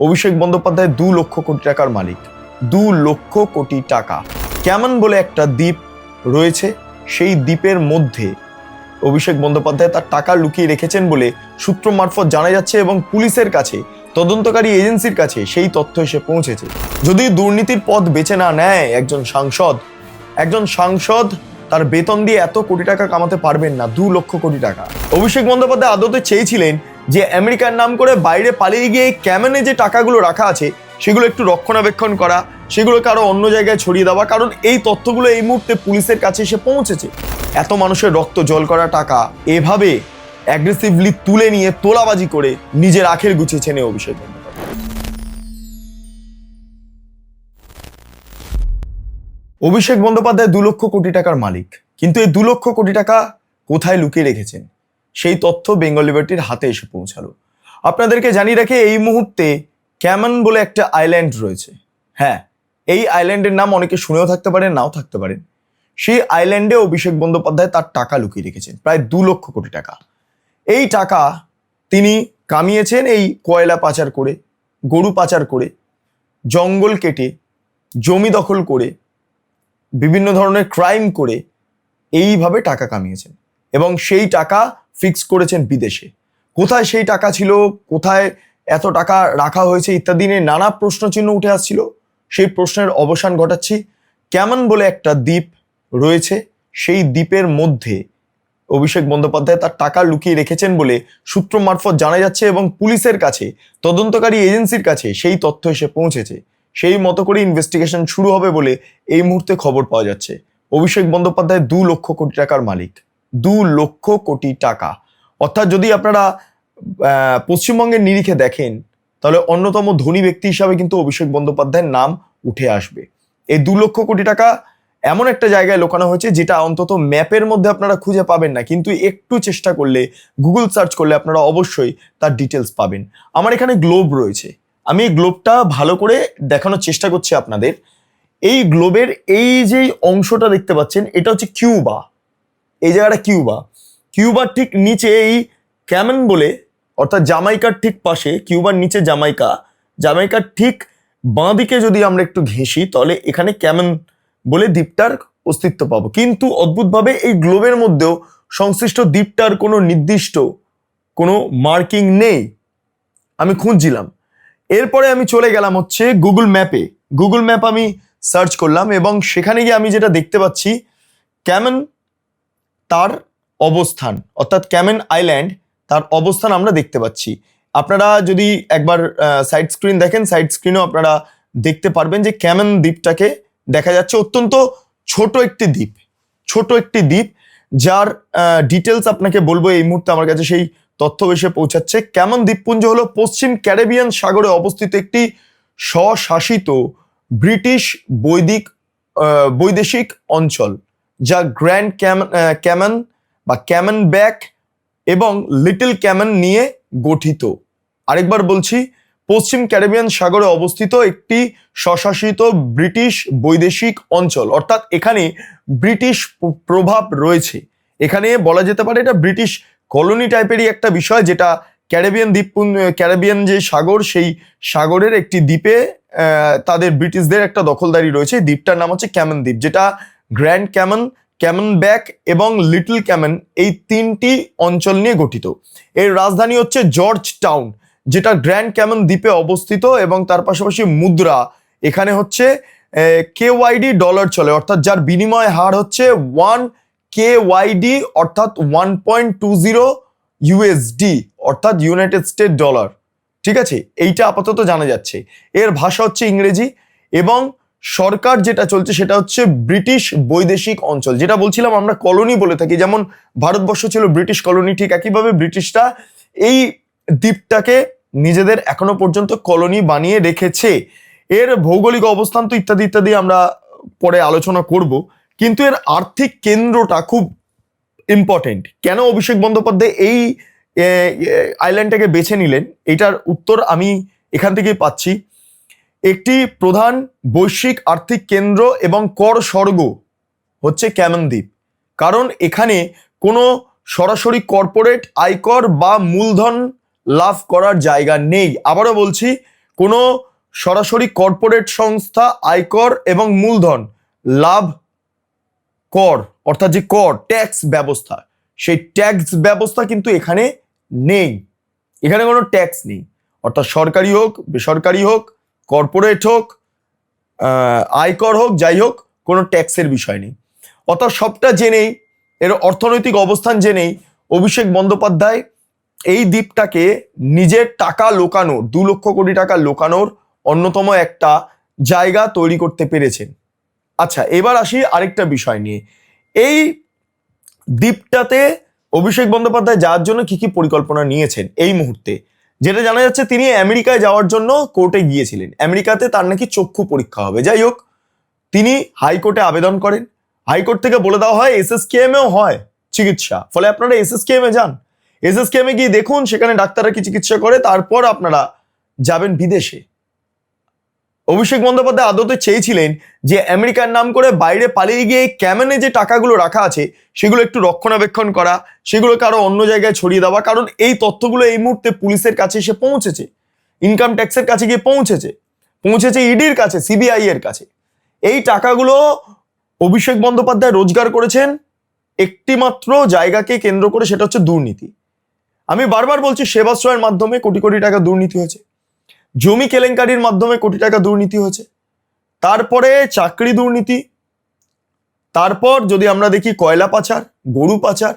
অভিষেক বন্দ্যোপাধ্যায় 2 লক্ষ কোটি টাকার মালিক। 2 লক্ষ কোটি টাকা। ক্যামন বলে একটা দ্বীপ রয়েছে, সেই দ্বীপের মধ্যে অভিষেক বন্দ্যোপাধ্যায় তার টাকা লুকিয়ে রেখেছেন বলে সূত্র মারফত জানা যাচ্ছে এবং পুলিশের কাছে, তদন্তকারী এজেন্সির কাছে সেই তথ্য এসে পৌঁছেছে। যদি দুর্নীতির পথ বেছে না নেয় একজন সাংসদ তার বেতন দিয়ে এত কোটি টাকা কামাতে পারবেন না। 2 লক্ষ কোটি টাকা। অভিষেক বন্দ্যোপাধ্যায় আদতে চেয়েছিলেন যে আমেরিকার নাম করে বাইরে পালিয়ে গিয়ে ক্যামনে যে টাকাগুলো রাখা আছে সেগুলো একটু রক্ষণাবেক্ষণ করা, সেগুলোকে আরো অন্য জায়গায় ছড়িয়ে দেওয়া, কারণ এই তথ্যগুলো এই মুহূর্তে পুলিশের কাছে এসে পৌঁছেছে। এত মানুষের রক্ত জল করা টাকা এভাবে অ্যাগ্রেসিভলি তুলে নিয়ে তোলাবাজি করে নিজের আখের গুছিয়েছে নেই অভিষেক বন্দ্যোপাধ্যায়। অভিষেক বন্দ্যোপাধ্যায় 2 লক্ষ কোটি টাকার মালিক, কিন্তু এই 2 লক্ষ কোটি টাকা কোথায় লুকিয়ে রেখেছেন সেই তথ্য বেঙ্গল লিবার্টির হাতে এসে পৌঁছালো। আপনাদেরকে জানিয়ে রাখে এই মুহূর্তে ক্যামন বলে একটা আইল্যান্ড রয়েছে। হ্যাঁ, এই আইল্যান্ডের নাম অনেকে শুনেও থাকতে পারেন, নাও থাকতে পারেন। সেই আইল্যান্ডে অভিষেক বন্দ্যোপাধ্যায় তার টাকা লুকিয়ে রেখেছেন, প্রায় 2 লক্ষ কোটি টাকা। এই টাকা তিনি কামিয়েছেন এই কয়লা পাচার করে, গরু পাচার করে, জঙ্গল কেটে, জমি দখল করে, বিভিন্ন ধরনের ক্রাইম করে এইভাবে টাকা কামিয়েছেন এবং সেই টাকা ফিক্স করেছেন বিদেশে। কোথায় সেই টাকা ছিল, কোথায় এত টাকা রাখা হয়েছে ইত্যাদি নিয়ে নানা প্রশ্নচিহ্ন উঠে আসছিল। সেই প্রশ্নের অবসান ঘটাচ্ছি। ক্যামন বলে একটা দ্বীপ রয়েছে, সেই দ্বীপের মধ্যে অভিষেক বন্দ্যোপাধ্যায় তার টাকা লুকিয়ে রেখেছেন বলে সূত্র মারফত জানা যাচ্ছে এবং পুলিশের কাছে, তদন্তকারী এজেন্সির কাছে সেই তথ্য এসে পৌঁছেছে। সেই মতো করে ইনভেস্টিগেশন শুরু হবে বলে এই মুহূর্তে খবর পাওয়া যাচ্ছে। অভিষেক বন্দ্যোপাধ্যায় 2 লক্ষ কোটি টাকার মালিক। 2 লক্ষ কোটি টাকা, অর্থাৎ যদি আপনারা পশ্চিমবঙ্গের নিরিখে দেখেন তাহলে অন্যতম ধনী ব্যক্তি হিসাবে কিন্তু অভিষেক বন্দ্যোপাধ্যায়ের নাম উঠে আসবে। এই 2 লক্ষ কোটি টাকা এমন একটা জায়গায় লোকানো হয়েছে যেটা অন্তত ম্যাপের মধ্যে আপনারা খুঁজে পাবেন না, কিন্তু একটু চেষ্টা করলে, গুগল সার্চ করলে আপনারা অবশ্যই তার ডিটেলস পাবেন। আমার এখানে গ্লোব রয়েছে, আমি এই গ্লোবটা ভালো করে দেখানোর চেষ্টা করছি আপনাদের। এই গ্লোবের এই যে অংশটা দেখতে পাচ্ছেন এটা হচ্ছে কিউবা। এই জায়গাটা কিউবার ঠিক নিচে এই ক্যামন বলে, অর্থাৎ জামাইকার ঠিক পাশে, কিউবার নিচে জামাইকার ঠিক বাঁ দিকে যদি আমরা একটু ঘেঁষি তাহলে এখানে ক্যামন বলে দ্বীপটার অস্তিত্ব পাবো। কিন্তু অদ্ভুতভাবে এই গ্লোবের মধ্যেও সংশ্লিষ্ট দ্বীপটার কোনো নির্দিষ্ট কোনো মার্কিং নেই। আমি খুঁজছিলাম, এরপরে আমি চলে গেলাম হচ্ছে গুগল ম্যাপ আমি সার্চ করলাম এবং সেখানে গিয়ে আমি যেটা দেখতে পাচ্ছি, ক্যামন তার অবস্থান, অর্থাৎ ক্যামন আইল্যান্ড তার অবস্থান আমরা দেখতে পাচ্ছি। আপনারা যদি একবার সাইড স্ক্রিন দেখেন, সাইড স্ক্রিনেও আপনারা দেখতে পারবেন যে ক্যামন দ্বীপটাকে দেখা যাচ্ছে। অত্যন্ত ছোট একটি দ্বীপ যার ডিটেলস আপনাকে বলবো এই মুহূর্তে আমার কাছে সেই তথ্য এসে পৌঁছাচ্ছে। ক্যামন দ্বীপপুঞ্জ হলো পশ্চিম ক্যারিবিয়ান সাগরে অবস্থিত একটি স্বশাসিত ব্রিটিশ বৈদেশিক অঞ্চল যা গ্র্যান্ড ক্যামন বা ক্যামন ব্যাক এবং লিটল ক্যামন নিয়ে গঠিত। আরেকবার বলছি, পশ্চিম ক্যারিবিয়ান সাগরে অবস্থিত একটি স্বশাসিত ব্রিটিশ বৈদেশিক অঞ্চল, অর্থাৎ এখানে ব্রিটিশ প্রভাব রয়েছে। এখানে বলা যেতে পারে এটা ব্রিটিশ কলোনি টাইপেরই একটা বিষয়, যেটা ক্যারিবিয়ান যে সাগর, সেই সাগরের একটি দ্বীপে তাদের ব্রিটিশদের একটা দখলদারি রয়েছে। দ্বীপটার নাম হচ্ছে ক্যামন দ্বীপ, যেটা গ্র্যান্ড ক্যামন, ক্যামন ব্যাক এবং লিটল ক্যামন এই 3টি অঞ্চল নিয়ে গঠিত। এর রাজধানী হচ্ছে জর্জ টাউন, যেটা গ্র্যান্ড ক্যামন দ্বীপে অবস্থিত এবং তার পাশাপাশি মুদ্রা এখানে হচ্ছে KYD ডলার চলে, অর্থাৎ যার বিনিময় হার হচ্ছে 1 KYD অর্থাৎ 1.20 USD অর্থাৎ ইউনাইটেড স্টেট ডলার। ঠিক আছে, এইটা আপাতত জানা যাচ্ছে। এর ভাষা হচ্ছে ইংরেজি এবং সরকার যেটা চলছে সেটা হচ্ছে ব্রিটিশ বৈদেশিক অঞ্চল, যেটা বলছিলাম আমরা কলোনি বলে থাকি। যেমন ভারতবর্ষ ছিল ব্রিটিশ কলোনি, ঠিক একইভাবে ব্রিটিশরা এই দ্বীপটাকে নিজেদের এখনো পর্যন্ত কলোনি বানিয়ে রেখেছে। এর ভৌগোলিক অবস্থান তো ইত্যাদি ইত্যাদি আমরা পরে আলোচনা করব, কিন্তু এর আর্থিক কেন্দ্রটা খুব ইম্পর্টেন্ট। কেন অভিষেক বন্দ্যোপাধ্যায় এই আইল্যান্ডটাকে বেছে নিলেন, এটার উত্তর আমি এখান থেকেই পাচ্ছি। একটি প্রধান বৈশ্বিক আর্থিক কেন্দ্র এবং কর স্বর্গ হচ্ছে ক্যামন দ্বীপ, কারণ এখানে কোনো সরাসরি কর্পোরেট আয়কর বা মূলধন লাভ করার জায়গা নেই। আবারও বলছি, কোনো সরাসরি কর্পোরেট সংস্থা আয়কর এবং মূলধন লাভ কর, অর্থাৎ যে কর ট্যাক্স ব্যবস্থা, সেই ট্যাক্স ব্যবস্থা কিন্তু এখানে নেই। এখানে কোনো ট্যাক্স নেই, অর্থাৎ সরকারি হোক, বেসরকারি হোক, কর্পোরেট হোক, আয়কর হোক, যাই হোক, কোনো ট্যাক্সের বিষয় নেই। অর্থাৎ সবটা জেনেই, এর অর্থনৈতিক অবস্থান জেনেই অভিষেক বন্দ্যোপাধ্যায় এই দ্বীপটাকে নিজের টাকা লোকানোর, 2 লক্ষ কোটি টাকা লোকানোর অন্যতম একটা জায়গা তৈরি করতে পেরেছেন। আচ্ছা, এবার আসি আরেকটা বিষয় নিয়ে। এই দ্বীপটাতে অভিষেক বন্দ্যোপাধ্যায় যাওয়ার জন্য কি কি পরিকল্পনা নিয়েছেন এই মুহূর্তে, যেটা জানা যাচ্ছে তিনি আমেরিকায় যাওয়ার জন্য কোর্টে গিয়েছিলেন। আমেরিকাতে তার নাকি চক্ষু পরীক্ষা হবে। যাই হোক, তিনি হাইকোর্টে আবেদন করেন। হাইকোর্ট থেকে বলে দেওয়া হয় এসএসকেএমেও হয় চিকিৎসা, ফলে আপনারা এসএসকেএমে যান। এসএসকেএমে গিয়ে দেখুন সেখানে ডাক্তাররা কি চিকিৎসা করে, তারপর আপনারা যাবেন বিদেশে। অভিষেক বন্দ্যোপাধ্যায় আদতে চেয়েছিলেন যে আমেরিকার নাম করে বাইরে পালিয়ে গিয়ে ক্যামেনে যে টাকাগুলো রাখা আছে সেগুলো একটু রক্ষণাবেক্ষণ করা, সেগুলোকে আরো অন্য জায়গায় ছড়িয়ে দেওয়া। কারণ এই তথ্যগুলো এই মুহূর্তে পুলিশের কাছে এসে পৌঁছেছে, ইনকাম ট্যাক্সের কাছে গিয়ে পৌঁছেছে ইডির কাছে, সিবিআই এর কাছে। এই টাকাগুলো অভিষেক বন্দ্যোপাধ্যায় রোজগার করেছেন একটি মাত্র জায়গাকে কেন্দ্র করে, সেটা হচ্ছে দুর্নীতি। আমি বারবার বলছি, সেবাশ্রয়ের মাধ্যমে কোটি কোটি টাকা দুর্নীতি হয়েছে, জমি কেলেঙ্কারির মাধ্যমে কোটি টাকা দুর্নীতি হয়েছে, তারপরে চাকরি দুর্নীতি, তারপর যদি আমরা দেখি কয়লা পাচার, গরু পাচার,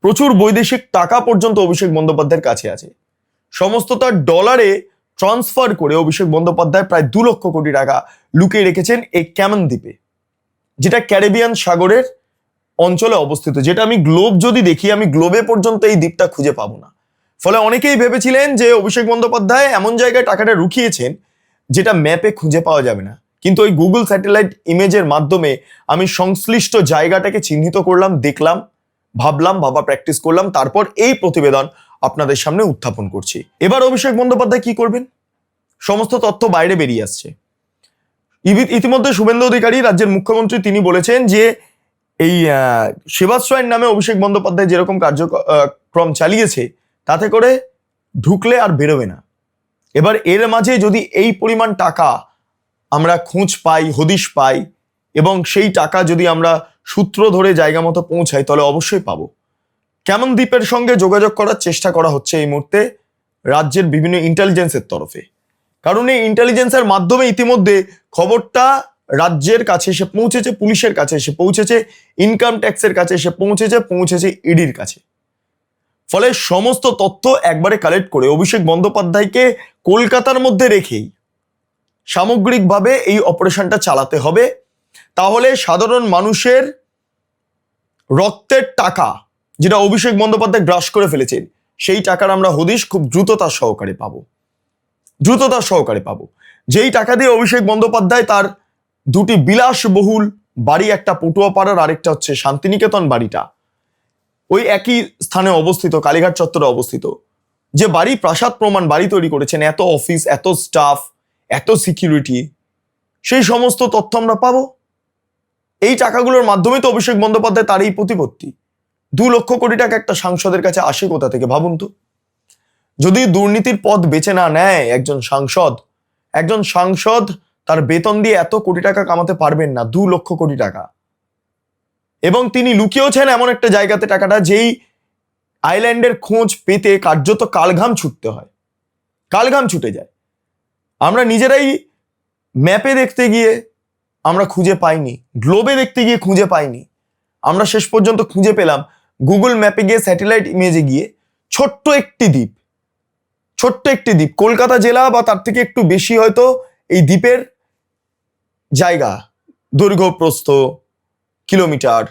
প্রচুর বৈদেশিক টাকা পর্যন্ত অভিষেক বন্দ্যোপাধ্যায়ের কাছে আছে। সমস্ত তার ডলারে ট্রান্সফার করে অভিষেক বন্দ্যোপাধ্যায় প্রায় 2 লক্ষ কোটি টাকা লুকিয়ে রেখেছেন এই ক্যামন দ্বীপে, যেটা ক্যারিবিয়ান সাগরের অঞ্চলে অবস্থিত। যেটা আমি গ্লোব যদি দেখি, আমি গ্লোবে পর্যন্ত এই দ্বীপটা খুঁজে পাবো না। ফলে অনেকেই ভেবেছিলেন যে অভিষেক বন্দ্যোপাধ্যায় এমন জায়গায় টাকাটা রুখিয়েছেন যেটা ম্যাপে খুঁজে পাওয়া যাবে না, কিন্তু ওই গুগল স্যাটেলাইট ইমেজের মাধ্যমে আমি সংশ্লিষ্ট জায়গাটাকে চিহ্নিত করলাম, দেখলাম, ভাবা প্র্যাকটিস করলাম, তারপর এই প্রতিবেদন আপনাদের সামনে উত্থাপন করছি। এবার অভিষেক বন্দ্যোপাধ্যায় কি করবেন, সমস্ত তথ্য বাইরে বেরিয়ে আসছে। ইতিমধ্যে শুভেন্দু অধিকারী, রাজ্যের মুখ্যমন্ত্রী, তিনি বলেছেন যে এই সেবাশ্রয়ের নামে অভিষেক বন্দ্যোপাধ্যায় যেরকম কার্যক্রম চালিয়েছে তাতে করে ঢুকলে আর বেরোবে না। এবার এর মাঝে যদি এই পরিমাণ টাকা আমরা খোঁজ পাই, হদিশ পাই, এবং সেই টাকা যদি আমরা সূত্র ধরে জায়গা মতো পৌঁছাই, তাহলে অবশ্যই পাবো। কেমন দ্বীপের সঙ্গে যোগাযোগ করার চেষ্টা করা হচ্ছে এই মুহূর্তে রাজ্যের বিভিন্ন ইন্টেলিজেন্সের তরফে, কারণ এই ইন্টেলিজেন্সের মাধ্যমে ইতিমধ্যে খবরটা রাজ্যের কাছে এসে পৌঁছেছে, পুলিশের কাছে এসে পৌঁছেছে, ইনকাম ট্যাক্সের কাছে এসে পৌঁছেছে ইডির কাছে। ফলে সমস্ত তথ্য একবারে কালেক্ট করে অভিষেক বন্দ্যোপাধ্যায়কে কলকাতার মধ্যে রেখেই সামগ্রিকভাবে এই অপারেশনটা চালাতে হবে। তাহলে সাধারণ মানুষের রক্তের টাকা, যেটা অভিষেক বন্দ্যোপাধ্যায় গ্রাস করে ফেলেছেন, সেই টাকার আমরা হদিশ খুব দ্রুততার সহকারে পাবো। যেই টাকা দিয়ে অভিষেক বন্দ্যোপাধ্যায় তার 2টি বিলাসবহুল বাড়ি, একটা পটুয়াপাড়ার, আরেকটা হচ্ছে শান্তিনিকেতন বাড়িটা, ওই একই স্থানে অবস্থিত, কালীঘাট চত্বরে অবস্থিত, যে বাড়ি, প্রাসাদ প্রমাণ বাড়ি তৈরি করেছেন, এত অফিস, এত স্টাফ, এত সিকিউরিটি, সেই সমস্ত তথ্য আমরা পাবো। এই টাকাগুলোর মাধ্যমে তো অভিষেক বন্দ্যোপাধ্যায় তার এই প্রতিপত্তি। 2 লক্ষ কোটি টাকা একটা সাংসদের কাছে আসে কোথা থেকে ভাবুন তো। যদি দুর্নীতির পথ বেছে না নেয় একজন সাংসদ তার বেতন দিয়ে এত কোটি টাকা কামাতে পারবেন না, 2 লক্ষ কোটি টাকা। এবং তিনি লুকিয়েছেন এমন একটা জায়গাতে টাকাটা, যেই আইল্যান্ডের খোঁজ পেতে কার্যত কালঘাম ছুটে যায়। আমরা নিজেরাই ম্যাপে দেখতে গিয়ে আমরা খুঁজে পাইনি, গ্লোবে দেখতে গিয়ে খুঁজে পাইনি, আমরা শেষ পর্যন্ত খুঁজে পেলাম গুগল ম্যাপে গিয়ে, স্যাটেলাইট ইমেজে গিয়ে। ছোট্ট একটি দ্বীপ, কলকাতা জেলা বা তার থেকে একটু বেশি হয়তো এই দ্বীপের জায়গা, দৈর্ঘ্য প্রস্থ কিলোমিটার,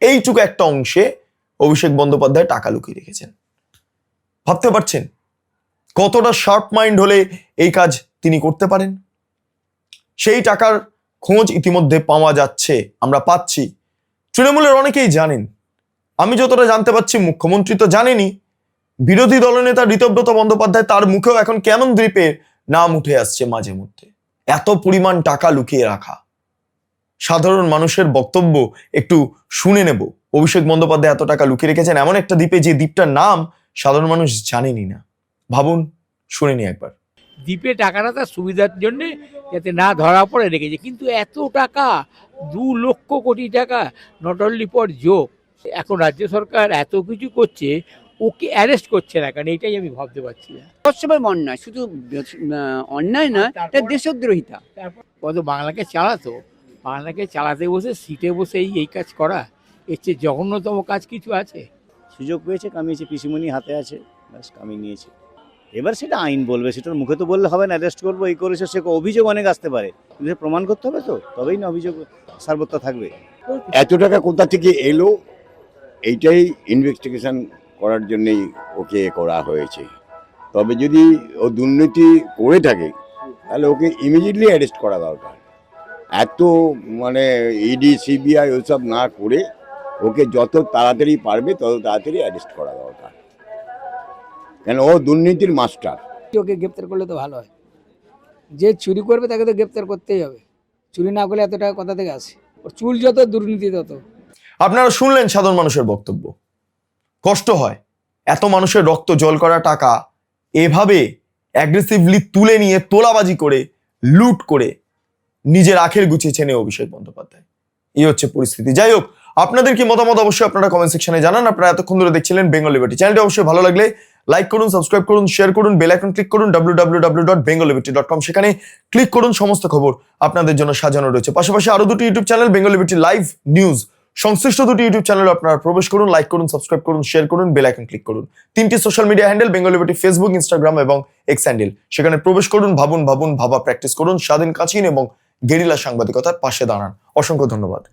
এইটুকু একটা অংশে অভিষেক বন্দ্যোপাধ্যায় টাকা লুকিয়ে রেখেছেন। ভাবতে পারছেন কতটা শার্প মাইন্ড হলে এই কাজ তিনি করতে পারেন? সেই টাকার খোঁজ ইতিমধ্যে পাওয়া যাচ্ছে, আমরা পাচ্ছি। তৃণমূলের অনেকেই জানেন, আমি যতটা জানতে পারছি মুখ্যমন্ত্রী তো জানেনই, বিরোধী দলনেতা ঋতব্রত বন্দ্যোপাধ্যায়, তার মুখেও এখন কেমন দ্বীপের নাম উঠে আসছে মাঝে মধ্যে। এত পরিমাণ টাকা লুকিয়ে রাখা, সাধারণ মানুষের বক্তব্য একটু শুনে নেব। অভিষেক বন্দ্যোপাধ্যায় এত টাকা লুকিয়ে রেখেছেন এমন একটা দ্বীপে, যে দ্বীপটার নাম সাধারণ মানুষ জানেনই না। ভাবুন, শুনে নি একবার। দ্বীপে টাকাটা তার সুবিধার জন্যে যাতে না ধরা পড়ে রেখেছে, কিন্তু এত টাকা, 2 লক্ষ কোটি টাকা, নট অনলি ফর জোক। এখন রাজ্য সরকার এত কিছু করছে, ওকে অ্যারেস্ট করছে না, কারণ এইটাই আমি ভাবতে পারছি না। সবসময় অন্যায়, শুধু অন্যায় না, এটা দেশদ্রোহিতা। কত বাংলাকে চালাতে বসে সিটে বসে এই কাজ করা, এর চেয়ে জঘন্যতম কাজ কিছু আছে? সুযোগ পেয়েছে, কামিয়েছে, পিসিমণি হাতে আছে, ব্যাস কামিয়ে নিয়েছে। এবার সেটা আইন বলবে, সেটার মুখে তো বললে হবে না অ্যারেস্ট করবো এই করেছে সে, অভিযোগ অনেক আসতে পারে, কিন্তু সে প্রমাণ করতে হবে, তো তবেই না অভিযোগ সারবত্তা থাকবে। এত টাকা কোথা থেকে এলো এইটাই ইনভেস্টিগেশন করার জন্যই ওকে করা হয়েছে। তবে যদি ও দুর্নীতি করে থাকে তাহলে ওকে ইমিডিয়েটলি অ্যারেস্ট করা দরকার। এত মানে ইডি সিবিআই ওসব না করে ওকে যত তাড়াতাড়ি পারবে তত তাড়াতাড়ি অ্যারেস্ট করা দরকার, কেন ও দুর্নীতির মাস্টার। ওকে গ্রেপ্তার করলে তো ভালো হয়। যে চুরি করবে তাকে তো গ্রেপ্তার করতেই হবে। চুরি না করলে এত টাকা কোথা থেকে আসে? ওর চুল যত, দুর্নীতি তত। আপনারা শুনলেন সাধারণ মানুষের বক্তব্য। কষ্ট হয়, এত মানুষের রক্ত জল করা টাকা এভাবে অ্যাগ্রেসিভলি তুলে নিয়ে তোলাবাজি করে লুট করে নিজের আখের গুছিয়েছে নেই অভিষেক বন্দ্যোপাধ্যায়। এই হচ্ছে পরিস্থিতি। যাই হোক, আপনাদের কি মতামত অবশ্যই আপনারা কমেন্ট সেকশনে জানান। আপনারা এতক্ষণ ধরে দেখছিলেন বেঙ্গল লিবার্টি। চ্যানেলটি অবশ্যই ভালো লাগলে লাইক করুন, সাবস্ক্রাইব করুন, শেয়ার করুন, বেল আইকন ক্লিক করুন, www.bengalliberty.com, সেখানে ক্লিক করুন। সমস্ত খবর আপনাদের জন্য সাজানো রয়েছে। পাশাপাশি আরো দুটি YouTube channel, Bengal liberty live news, সংশ্লিষ্ট দুটি ইউটিউব চ্যানেলে আপনারা প্রবেশ করুন, লাইক করুন, সাবস্ক্রাইব করুন, শেয়ার করুন, বেল আইকন ক্লিক করুন। 3টি social media handle, Bengal liberty Facebook, Instagram এবং এক্স হ্যান্ডেল, সেখানে প্রবেশ করুন, ভাবা প্র্যাকটিস করুন, স্বাধীন কাচিন এবং গেরিলা সাংবাদিকতার পাশে দাঁড়ান। অসংখ্য ধন্যবাদ।